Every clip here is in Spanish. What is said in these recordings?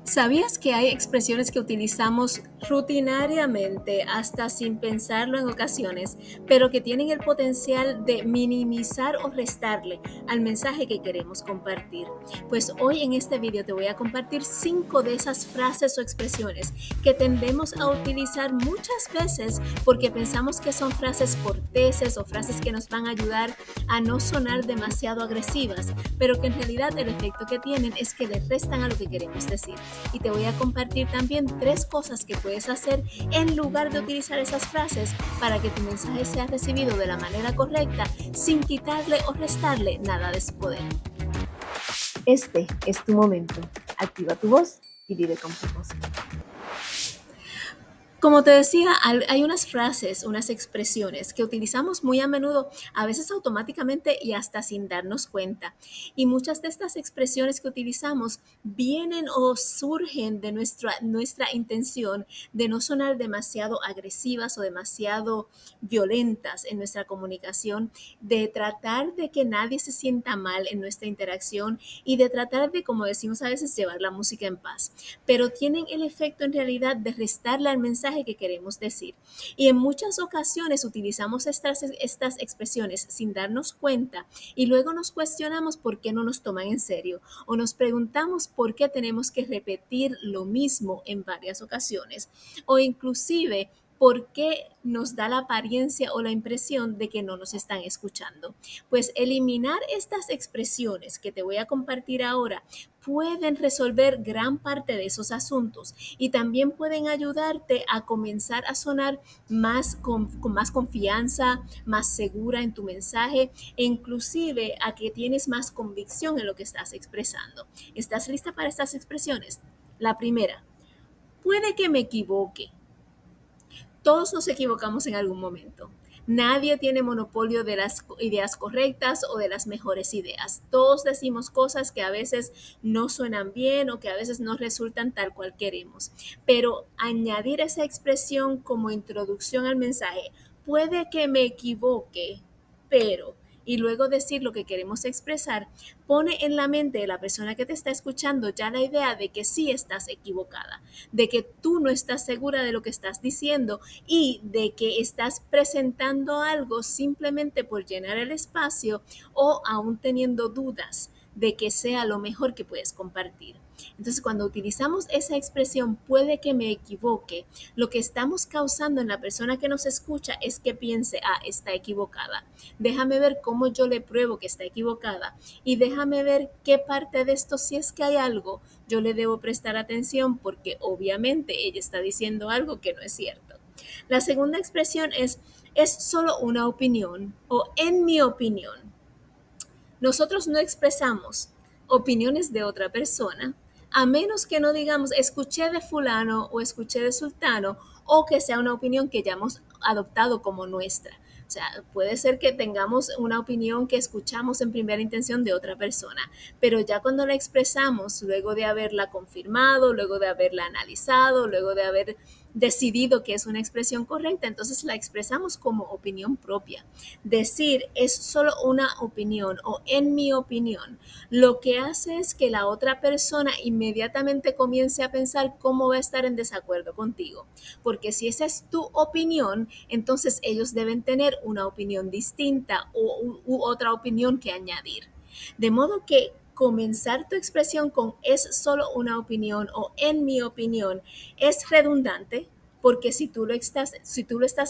¿Sabías que hay expresiones que utilizamos rutinariamente, hasta sin pensarlo en ocasiones, pero que tienen el potencial de minimizar o restarle al mensaje que queremos compartir? Pues hoy en este video te voy a compartir 5 de esas frases o expresiones que tendemos a utilizar muchas veces porque pensamos que son frases corteses o frases que nos van a ayudar a no sonar demasiado agresivas, pero que en realidad el efecto que tienen es que le restan a lo que queremos decir. Y te voy a compartir también 3 cosas que puedes hacer en lugar de utilizar esas frases para que tu mensaje sea recibido de la manera correcta sin quitarle o restarle nada de su poder. Este es tu momento. Activa tu voz y vive con propósito. Como te decía, hay unas frases, unas expresiones que utilizamos muy a menudo, a veces automáticamente y hasta sin darnos cuenta. Y muchas de estas expresiones que utilizamos vienen o surgen de nuestra intención de no sonar demasiado agresivas o demasiado violentas en nuestra comunicación, de tratar de que nadie se sienta mal en nuestra interacción y de tratar de, como decimos a veces, llevar la música en paz. Pero tienen el efecto en realidad de restarle al mensaje que queremos decir. Y en muchas ocasiones utilizamos estas expresiones sin darnos cuenta y luego nos cuestionamos por qué no nos toman en serio o nos preguntamos por qué tenemos que repetir lo mismo en varias ocasiones o inclusive por qué nos da la apariencia o la impresión de que no nos están escuchando. Pues eliminar estas expresiones que te voy a compartir ahora pueden resolver gran parte de esos asuntos y también pueden ayudarte a comenzar a sonar más con más confianza, más segura en tu mensaje e inclusive a que tienes más convicción en lo que estás expresando. ¿Estás lista para estas expresiones? La primera, puede que me equivoque. Todos nos equivocamos en algún momento. Nadie tiene monopolio de las ideas correctas o de las mejores ideas. Todos decimos cosas que a veces no suenan bien o que a veces no resultan tal cual queremos. Pero añadir esa expresión como introducción al mensaje, puede que me equivoque, pero, y luego decir lo que queremos expresar, pone en la mente de la persona que te está escuchando ya la idea de que sí estás equivocada, de que tú no estás segura de lo que estás diciendo y de que estás presentando algo simplemente por llenar el espacio o aún teniendo dudas de que sea lo mejor que puedes compartir. Entonces, cuando utilizamos esa expresión, puede que me equivoque, lo que estamos causando en la persona que nos escucha es que piense, está equivocada. Déjame ver cómo yo le pruebo que está equivocada y déjame ver qué parte de esto, si es que hay algo, yo le debo prestar atención porque obviamente ella está diciendo algo que no es cierto. La segunda expresión es solo una opinión o en mi opinión. Nosotros no expresamos opiniones de otra persona a menos que no digamos escuché de fulano o escuché de sultano o que sea una opinión que ya hemos adoptado como nuestra. O sea, puede ser que tengamos una opinión que escuchamos en primera intención de otra persona, pero ya cuando la expresamos, luego de haberla confirmado, luego de haberla analizado, luego de haber decidido que es una expresión correcta, entonces la expresamos como opinión propia. Decir es solo una opinión o en mi opinión, lo que hace es que la otra persona inmediatamente comience a pensar cómo va a estar en desacuerdo contigo. Porque si esa es tu opinión, entonces ellos deben tener una opinión distinta u otra opinión que añadir. De modo que comenzar tu expresión con es solo una opinión o en mi opinión es redundante porque si tú lo estás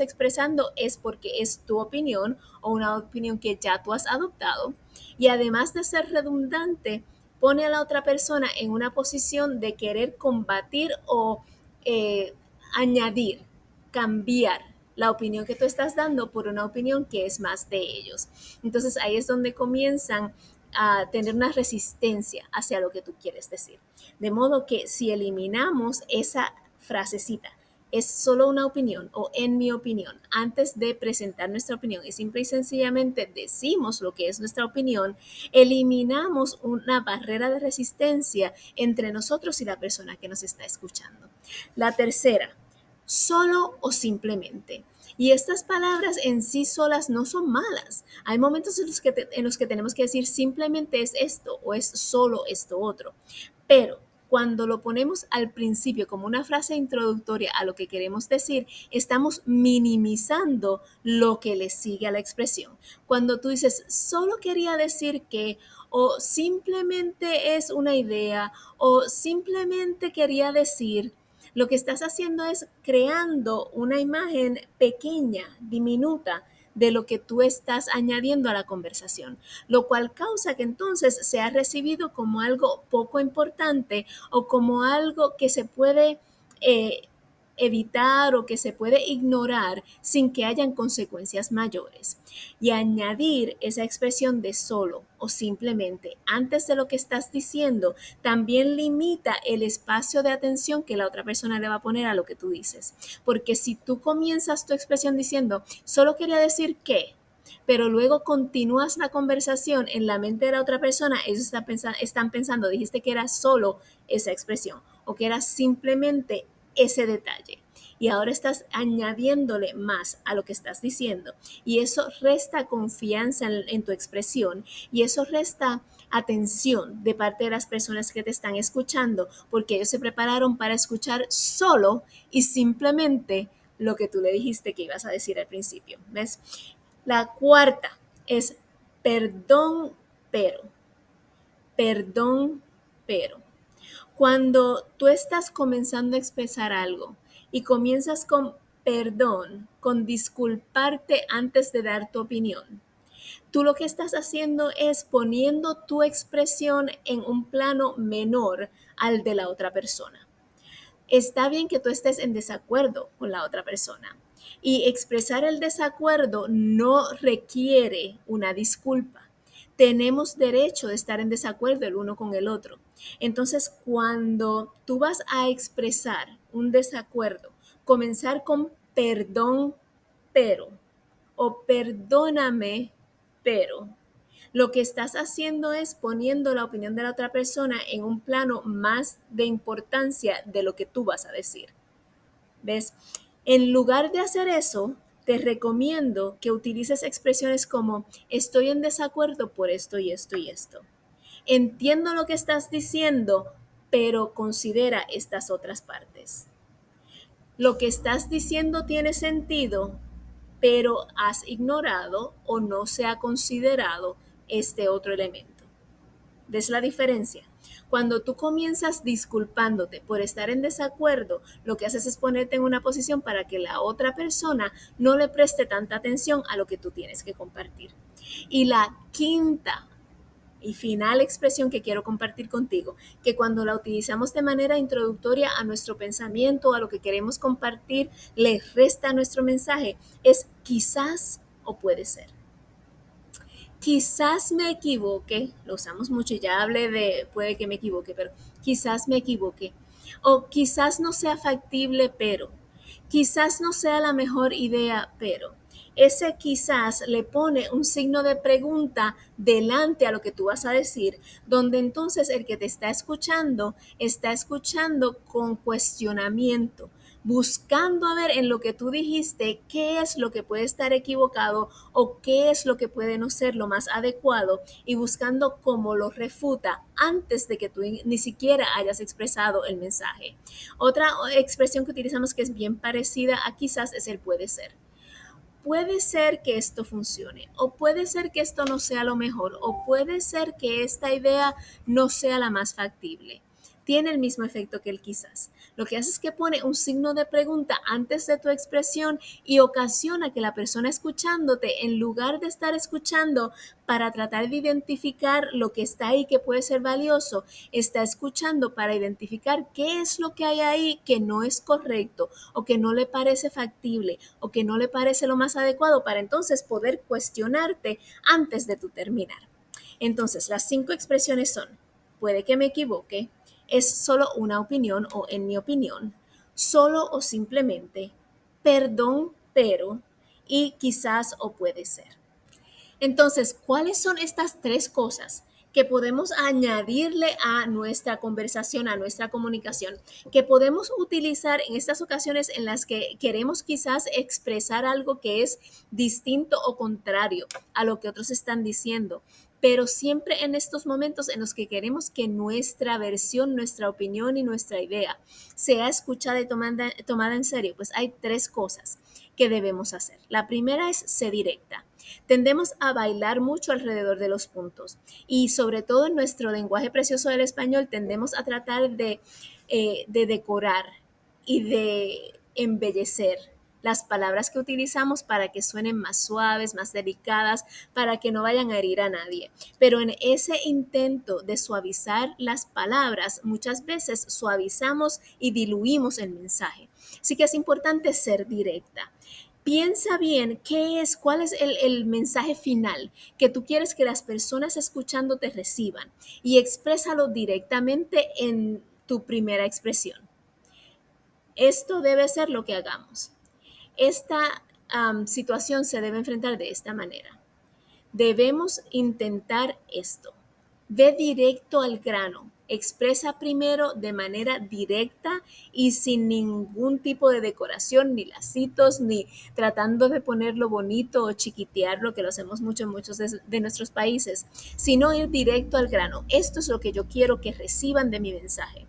expresando es porque es tu opinión o una opinión que ya tú has adoptado y además de ser redundante pone a la otra persona en una posición de querer combatir o eh, añadir, cambiar la opinión que tú estás dando por una opinión que es más de ellos. Entonces ahí es donde comienzan a tener una resistencia hacia lo que tú quieres decir. De modo que si eliminamos esa frasecita, es solo una opinión o en mi opinión, antes de presentar nuestra opinión y simple y sencillamente decimos lo que es nuestra opinión, eliminamos una barrera de resistencia entre nosotros y la persona que nos está escuchando. La tercera, solo o simplemente. Y estas palabras en sí solas no son malas. Hay momentos en los que tenemos que decir simplemente es esto o es solo esto otro. Pero Cuando lo ponemos al principio como una frase introductoria a lo que queremos decir, estamos minimizando lo que le sigue a la expresión. Cuando tú dices, solo quería decir que, o simplemente es una idea, o simplemente quería decir, lo que estás haciendo es creando una imagen pequeña, diminuta, de lo que tú estás añadiendo a la conversación, lo cual causa que entonces sea recibido como algo poco importante o como algo que se puede eh, evitar o que se puede ignorar sin que hayan consecuencias mayores. Y añadir esa expresión de solo o simplemente antes de lo que estás diciendo también limita el espacio de atención que la otra persona le va a poner a lo que tú dices. Porque si tú comienzas tu expresión diciendo, solo quería decir que, pero luego continúas la conversación en la mente de la otra persona, ellos están pensando, dijiste que era solo esa expresión o que era simplemente ese detalle. Y ahora estás añadiéndole más a lo que estás diciendo. Y eso resta confianza en tu expresión y eso resta atención de parte de las personas que te están escuchando, porque ellos se prepararon para escuchar solo y simplemente lo que tú le dijiste que ibas a decir al principio. ¿Ves? La cuarta es perdón, pero. Perdón, pero. Cuando tú estás comenzando a expresar algo y comienzas con perdón, con disculparte antes de dar tu opinión, tú lo que estás haciendo es poniendo tu expresión en un plano menor al de la otra persona. Está bien que tú estés en desacuerdo con la otra persona y expresar el desacuerdo no requiere una disculpa. Tenemos derecho de estar en desacuerdo el uno con el otro. Entonces, cuando tú vas a expresar un desacuerdo, comenzar con perdón, pero, o perdóname, pero, lo que estás haciendo es poniendo la opinión de la otra persona en un plano más de importancia de lo que tú vas a decir. ¿Ves? En lugar de hacer eso, te recomiendo que utilices expresiones como estoy en desacuerdo por esto y esto y esto. Entiendo lo que estás diciendo, pero considera estas otras partes. Lo que estás diciendo tiene sentido, pero has ignorado o no se ha considerado este otro elemento. ¿Ves la diferencia? Cuando tú comienzas disculpándote por estar en desacuerdo, lo que haces es ponerte en una posición para que la otra persona no le preste tanta atención a lo que tú tienes que compartir. Y la quinta y final expresión que quiero compartir contigo, que cuando la utilizamos de manera introductoria a nuestro pensamiento, a lo que queremos compartir, le resta a nuestro mensaje, es quizás o puede ser. Quizás me equivoque, lo usamos mucho y ya hablé de puede que me equivoque, pero quizás me equivoque. O quizás no sea factible, pero. Quizás no sea la mejor idea, pero. Ese quizás le pone un signo de pregunta delante a lo que tú vas a decir, donde entonces el que te está escuchando con cuestionamiento, buscando a ver en lo que tú dijiste qué es lo que puede estar equivocado o qué es lo que puede no ser lo más adecuado y buscando cómo lo refuta antes de que tú ni siquiera hayas expresado el mensaje. Otra expresión que utilizamos que es bien parecida a quizás es el puede ser. Puede ser que esto funcione, o puede ser que esto no sea lo mejor, o puede ser que esta idea no sea la más factible. Tiene el mismo efecto que el quizás. Lo que hace es que pone un signo de pregunta antes de tu expresión y ocasiona que la persona escuchándote, en lugar de estar escuchando para tratar de identificar lo que está ahí que puede ser valioso, está escuchando para identificar qué es lo que hay ahí que no es correcto o que no le parece factible o que no le parece lo más adecuado para entonces poder cuestionarte antes de tu terminar. Entonces, las 5 expresiones son, puede que me equivoque, es solo una opinión o en mi opinión, solo o simplemente, perdón, pero y quizás o puede ser. Entonces, ¿cuáles son estas 3 cosas que podemos añadirle a nuestra conversación, a nuestra comunicación, que podemos utilizar en estas ocasiones en las que queremos quizás expresar algo que es distinto o contrario a lo que otros están diciendo? pero siempre en estos momentos en los que queremos que nuestra versión, nuestra opinión y nuestra idea sea escuchada y tomada en serio, pues hay tres cosas que debemos hacer. La primera es ser directa. Tendemos a bailar mucho alrededor de los puntos y sobre todo en nuestro lenguaje precioso del español tendemos a tratar de decorar y de embellecer las palabras que utilizamos para que suenen más suaves, más delicadas, para que no vayan a herir a nadie. Pero en ese intento de suavizar las palabras, muchas veces suavizamos y diluimos el mensaje. Así que es importante ser directa. Piensa bien cuál es el mensaje final que tú quieres que las personas escuchando te reciban y exprésalo directamente en tu primera expresión. Esto debe ser lo que hagamos. Esta situación se debe enfrentar de esta manera. Debemos intentar esto. Ve directo al grano. Expresa primero de manera directa y sin ningún tipo de decoración, ni lacitos, ni tratando de ponerlo bonito o chiquitearlo, que lo hacemos mucho en muchos de nuestros países, sino ir directo al grano. Esto es lo que yo quiero que reciban de mi mensaje.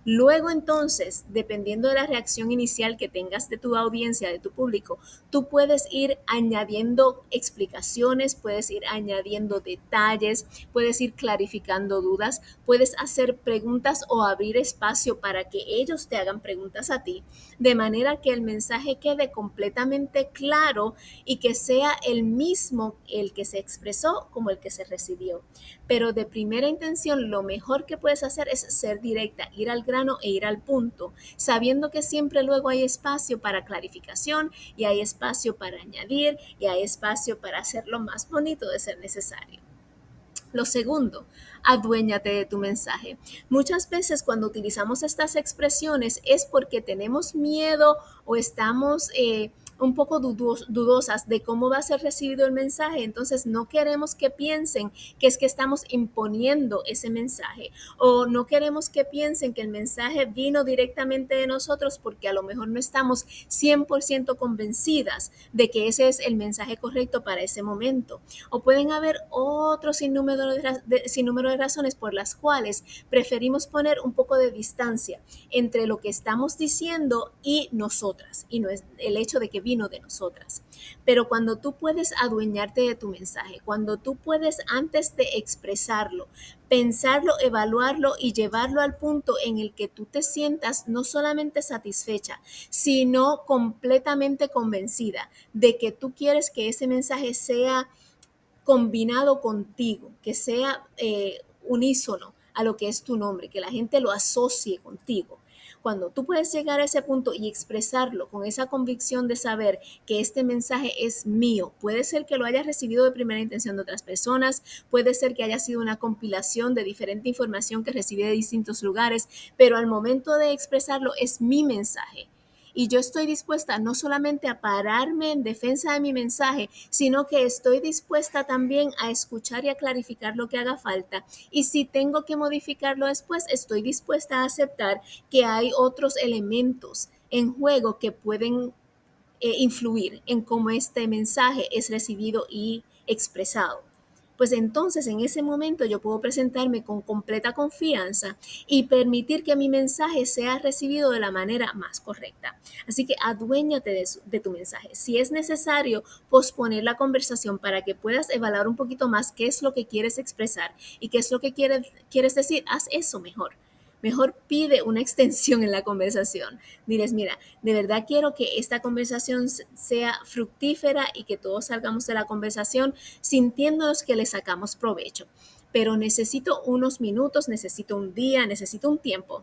Luego entonces, dependiendo de la reacción inicial que tengas de tu audiencia, de tu público, tú puedes ir añadiendo explicaciones, puedes ir añadiendo detalles, puedes ir clarificando dudas, puedes hacer preguntas o abrir espacio para que ellos te hagan preguntas a ti, de manera que el mensaje quede completamente claro y que sea el mismo el que se expresó como el que se recibió. Pero de primera intención, lo mejor que puedes hacer es ser directa, ir al grano e ir al punto, sabiendo que siempre luego hay espacio para clarificación y hay espacio para añadir y hay espacio para hacerlo más bonito de ser necesario. Lo segundo, aduéñate de tu mensaje. Muchas veces cuando utilizamos estas expresiones es porque tenemos miedo o estamos un poco dudosas de cómo va a ser recibido el mensaje. Entonces no queremos que piensen que es que estamos imponiendo ese mensaje o no queremos que piensen que el mensaje vino directamente de nosotros porque a lo mejor no estamos 100% convencidas de que ese es el mensaje correcto para ese momento. O pueden haber otros sinnúmero de razones por las cuales preferimos poner un poco de distancia entre lo que estamos diciendo y nosotras, y no es el hecho de que vino de nosotras. Pero cuando tú puedes adueñarte de tu mensaje, cuando tú puedes antes de expresarlo, pensarlo, evaluarlo y llevarlo al punto en el que tú te sientas no solamente satisfecha, sino completamente convencida de que tú quieres que ese mensaje sea combinado contigo, que sea unísono a lo que es tu nombre, que la gente lo asocie contigo. Cuando tú puedes llegar a ese punto y expresarlo con esa convicción de saber que este mensaje es mío, puede ser que lo hayas recibido de primera intención de otras personas, puede ser que haya sido una compilación de diferente información que recibí de distintos lugares, pero al momento de expresarlo es mi mensaje. Y yo estoy dispuesta no solamente a pararme en defensa de mi mensaje, sino que estoy dispuesta también a escuchar y a clarificar lo que haga falta. Y si tengo que modificarlo después, estoy dispuesta a aceptar que hay otros elementos en juego que pueden influir en cómo este mensaje es recibido y expresado. Pues entonces en ese momento yo puedo presentarme con completa confianza y permitir que mi mensaje sea recibido de la manera más correcta. Así que aduéñate de tu mensaje. Si es necesario posponer la conversación para que puedas evaluar un poquito más qué es lo que quieres expresar y qué es lo que quieres decir, haz eso mejor. Mejor pide una extensión en la conversación. Diles, mira, de verdad quiero que esta conversación sea fructífera y que todos salgamos de la conversación sintiéndonos que le sacamos provecho. Pero necesito unos minutos, necesito un día, necesito un tiempo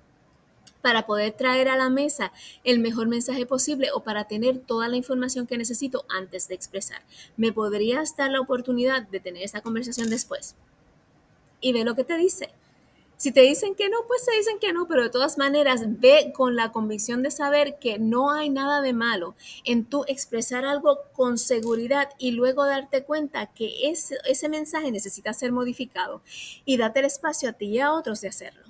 para poder traer a la mesa el mejor mensaje posible o para tener toda la información que necesito antes de expresar. ¿Me podrías dar la oportunidad de tener esta conversación después? Y ve lo que te dice. Si te dicen que no, pues te dicen que no, pero de todas maneras ve con la convicción de saber que no hay nada de malo en tú expresar algo con seguridad y luego darte cuenta que ese mensaje necesita ser modificado y date el espacio a ti y a otros de hacerlo.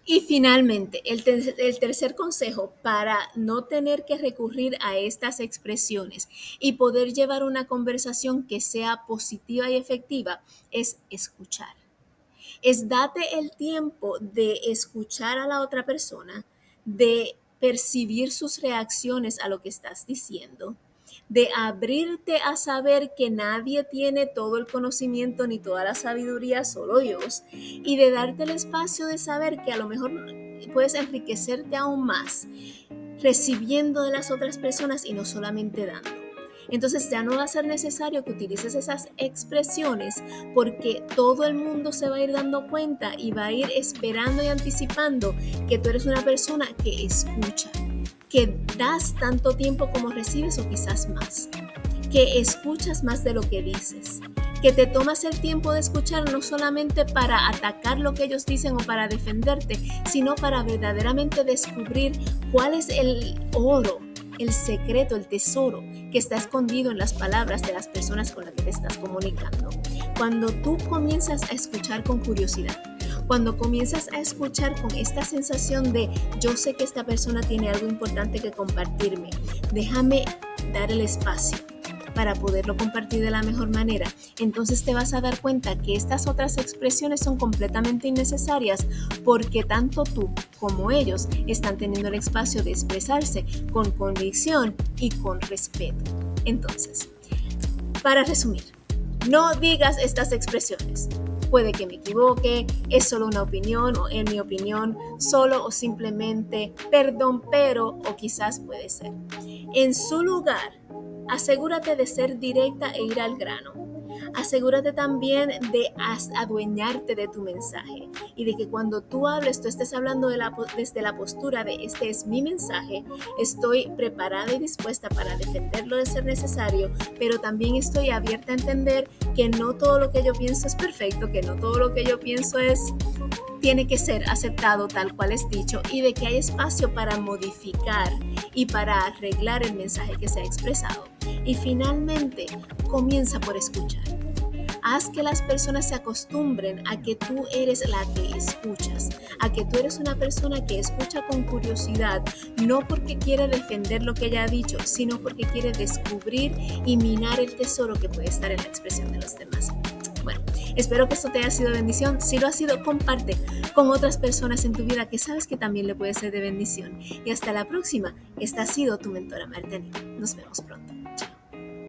Y finalmente, el tercer consejo para no tener que recurrir a estas expresiones y poder llevar una conversación que sea positiva y efectiva es escuchar. Es date el tiempo de escuchar a la otra persona, de percibir sus reacciones a lo que estás diciendo, de abrirte a saber que nadie tiene todo el conocimiento ni toda la sabiduría, solo Dios, y de darte el espacio de saber que a lo mejor puedes enriquecerte aún más recibiendo de las otras personas y no solamente dando. Entonces ya no va a ser necesario que utilices esas expresiones porque todo el mundo se va a ir dando cuenta y va a ir esperando y anticipando que tú eres una persona que escucha, que das tanto tiempo como recibes o quizás más, que escuchas más de lo que dices, que te tomas el tiempo de escuchar no solamente para atacar lo que ellos dicen o para defenderte, sino para verdaderamente descubrir cuál es el oro, el secreto, el tesoro que está escondido en las palabras de las personas con las que te estás comunicando. Cuando tú comienzas a escuchar con curiosidad, cuando comienzas a escuchar con esta sensación de yo sé que esta persona tiene algo importante que compartirme, déjame dar el espacio para poderlo compartir de la mejor manera, entonces te vas a dar cuenta que estas otras expresiones son completamente innecesarias porque tanto tú como ellos están teniendo el espacio de expresarse con convicción y con respeto. Entonces, para resumir, no digas estas expresiones. Puede que me equivoque, es solo una opinión o en mi opinión, solo o simplemente perdón, pero o quizás puede ser. En su lugar, asegúrate de ser directa e ir al grano. Asegúrate también de adueñarte de tu mensaje y de que cuando tú hables, tú estés hablando desde la postura de este es mi mensaje, estoy preparada y dispuesta para defenderlo de ser necesario, pero también estoy abierta a entender que no todo lo que yo pienso es perfecto, que no todo lo que yo pienso tiene que ser aceptado tal cual es dicho y de que hay espacio para modificar y para arreglar el mensaje que se ha expresado. Y finalmente, comienza por escuchar. Haz que las personas se acostumbren a que tú eres la que escuchas, a que tú eres una persona que escucha con curiosidad, no porque quiere defender lo que ella ha dicho, sino porque quiere descubrir y minar el tesoro que puede estar en la expresión de los demás. Bueno, espero que esto te haya sido de bendición. Si lo ha sido, comparte con otras personas en tu vida que sabes que también le puede ser de bendición. Y hasta la próxima. Esta ha sido tu mentora Martení. Nos vemos pronto.